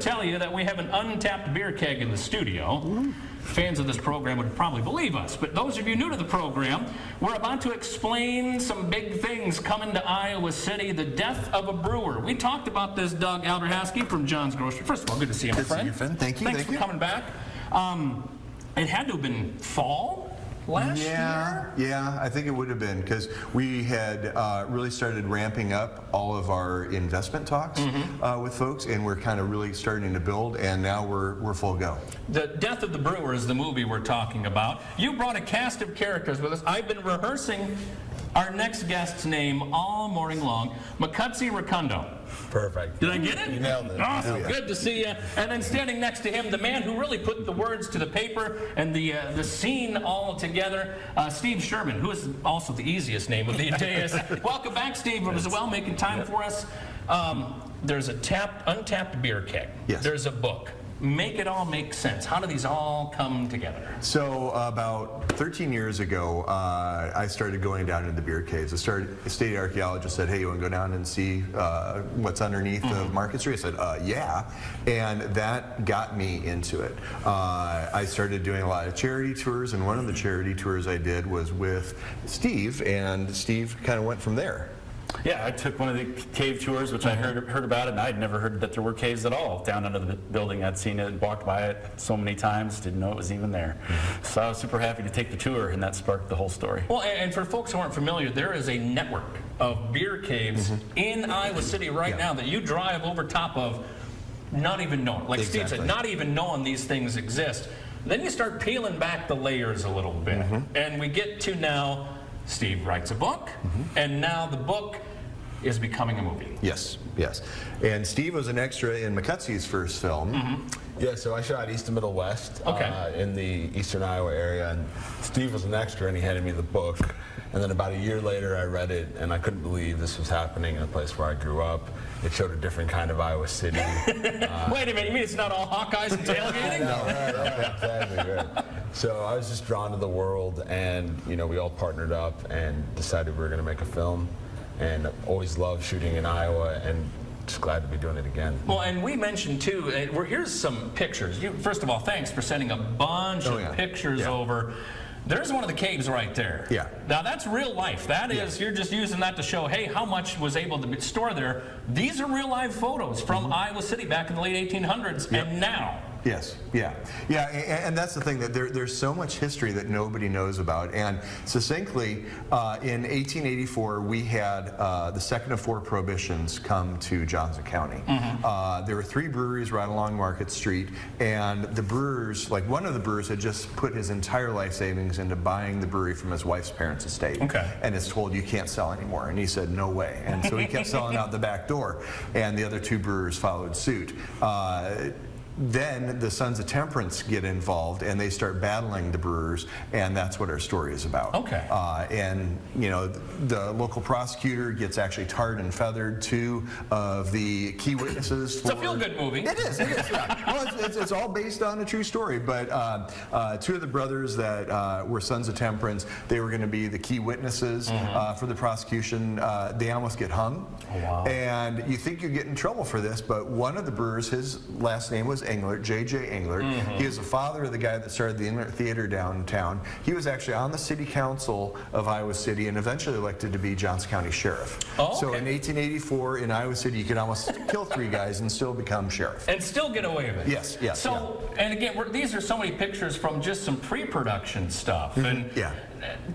tell you that we have an untapped beer keg in the studio. Fans of this program would probably believe us, but those of you new to the program, we're about to explain some big things coming to Iowa City, the death of a brewer. We talked about this, Doug Alderhasky from John's Grocery. First of all, good to see you, my friend. Good to see you, Finn. Thank you. Thanks for coming back. It had to have been fall last year? Yeah, I think it would have been, because we had really started ramping up all of our investment talks with folks, and we're kind of really starting to build, and now we're full go. The Death of the Brewer is the movie we're talking about. You brought a cast of characters with us. I've been rehearsing our next guest's name all morning long, Makutsi Rakundo. Perfect. Did I get it? You nailed it. Awesome. Yeah. Good to see you. And then standing next to him, the man who really put the words to the paper and the scene all together, Steve Sherman, who is also the easiest name of the dais. Welcome back, Steve, as well, making time for us. There's a untapped beer keg. Yes. There's a book. Make it all make sense. How do these all come together? So about 13 years ago, I started going down into the beer caves. A state archaeologist said, hey, you want to go down and see what's underneath the Market Street? I said, yeah. And that got me into it. I started doing a lot of charity tours, and one of the charity tours I did was with Steve, and Steve kind of went from there. Yeah, I took one of the cave tours, which I heard about it, and I'd never heard that there were caves at all down under the building. I'd seen it, walked by it so many times, didn't know it was even there. So I was super happy to take the tour, and that sparked the whole story. Well, and for folks who aren't familiar, there is a network of beer caves in Iowa City right now that you drive over top of, not even knowing. Like Steve said, not even knowing these things exist. Then you start peeling back the layers a little bit, and we get to now. Steve writes a book, and now the book is becoming a movie. Yes. And Steve was an extra in Makutsi's first film. Yeah, so I shot East and Middle West in the eastern Iowa area, and Steve was an extra, and he handed me the book. And then about a year later, I read it, and I couldn't believe this was happening in a place where I grew up. It showed a different kind of Iowa City. Wait a minute, you mean it's not all Hawkeyes and tailgating? No, exactly, right. So I was just drawn to the world, and we all partnered up and decided we were going to make a film. And always loved shooting in Iowa, and just glad to be doing it again. Well, and we mentioned too, here's some pictures. First of all, thanks for sending a bunch of pictures over. There's one of the caves right there. Yeah. Now that's real life. That is, you're just using that to show, hey, how much was able to be stored there. These are real live photos from Iowa City back in the late 1800s and now. Yes, and that's the thing, that there's so much history that nobody knows about. And succinctly, in 1884, we had the second of 4 prohibitions come to Johnson County. There were 3 breweries right along Market Street, and the brewers, like one of the brewers had just put his entire life savings into buying the brewery from his wife's parents' estate. And is told, you can't sell anymore. And he said, no way. And so he kept selling out the back door, and the other 2 brewers followed suit. Then the Sons of Temperance get involved, and they start battling the brewers, and that's what our story is about. And the local prosecutor gets actually tarred and feathered 2 of the key witnesses. It's a feel-good movie. It is. Well, it's all based on a true story, but 2 of the brothers that were Sons of Temperance, they were going to be the key witnesses for the prosecution. They almost get hung. And you think you get in trouble for this, but one of the brewers, his last name was Englert, J.J. Englert. He is the father of the guy that started the Englert Theater downtown. He was actually on the city council of Iowa City and eventually elected to be Johnson County Sheriff. So in 1884 in Iowa City, you could almost kill 3 guys and still become sheriff. And still get away with it. Yes. So, and again, these are so many pictures from just some pre-production stuff. And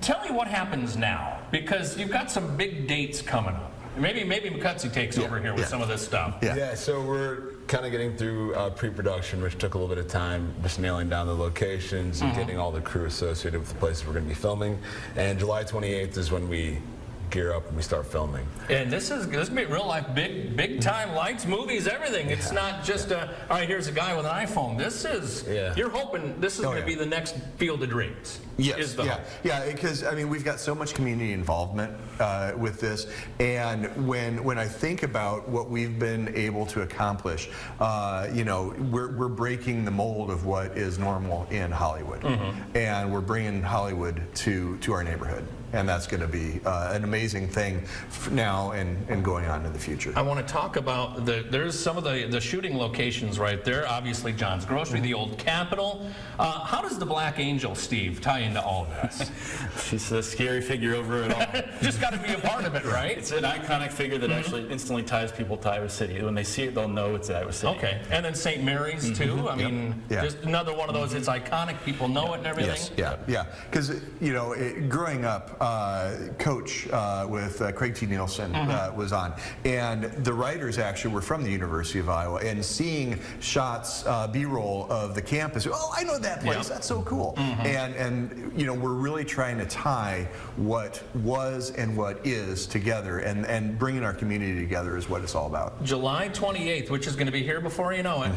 tell me what happens now, because you've got some big dates coming up. Maybe Makutsi takes over here with some of this stuff. Yeah, so we're kind of getting through pre-production, which took a little bit of time, just nailing down the locations and getting all the crew associated with the places we're going to be filming. And July 28th is when we gear up and we start filming. And this is going to be real life, big time lights, movies, everything. It's not just all right, here's a guy with an iPhone. This is, you're hoping this is going to be the next Field of Dreams. Yes, because I mean, we've got so much community involvement with this, and when I think about what we've been able to accomplish, we're breaking the mold of what is normal in Hollywood, and we're bringing Hollywood to our neighborhood. and that's going to be an amazing thing now and going on in the future. I want to talk about there's some of the shooting locations right there. Obviously, John's Grocery, the old Capitol. How does the Black Angel, Steve, tie into all of this? She's a scary figure over it all. Just got to be a part of it, right? It's an iconic figure that actually instantly ties people to Iowa City. When they see it, they'll know it's Iowa City. Okay, and then St. Mary's too. I mean, Yeah. just another one of those. It's iconic. People know it and everything. Yes, yeah. Because, growing up, Coach with Craig T. Nielsen was on, and the writers actually were from the University of Iowa, and seeing shots, B-roll of the campus, oh, I know that place, that's so cool. And we're really trying to tie what was and what is together, and bringing our community together is what it's all about. July 28th, which is going to be here before you know it.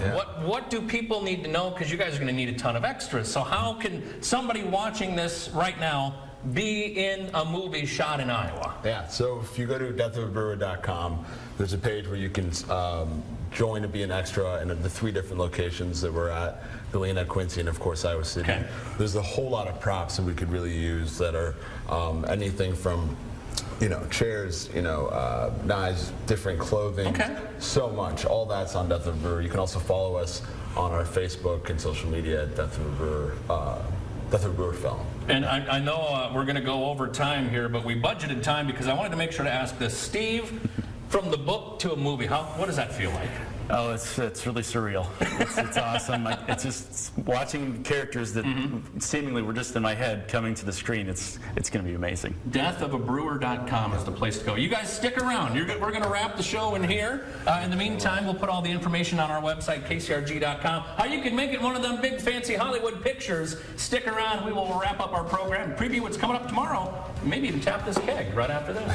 What do people need to know? Because you guys are going to need a ton of extras. So how can somebody watching this right now be in a movie shot in Iowa? Yeah, so if you go to deathofabrewer.com, there's a page where you can join to be an extra in the 3 different locations that we're at, Galena, Quincy, and of course Iowa City. Okay. There's a whole lot of props that we could really use that are anything from chairs, knives, different clothing, Okay. so much. All that's on Death of a Brewer. You can also follow us on our Facebook and social media at Death of a Brewer, Death of a Brewer Film. And I know we're going to go over time here, but we budgeted time because I wanted to make sure to ask this. Steve, from the book to a movie, what does that feel like? Oh, it's really surreal. It's awesome. It's just watching characters that seemingly were just in my head coming to the screen. It's going to be amazing. Deathofabrewer.com is the place to go. You guys stick around. We're going to wrap the show in here. In the meantime, we'll put all the information on our website, kcrg.com. How you can make it one of them big fancy Hollywood pictures. Stick around. We will wrap up our program, preview what's coming up tomorrow, maybe even tap this keg right after this.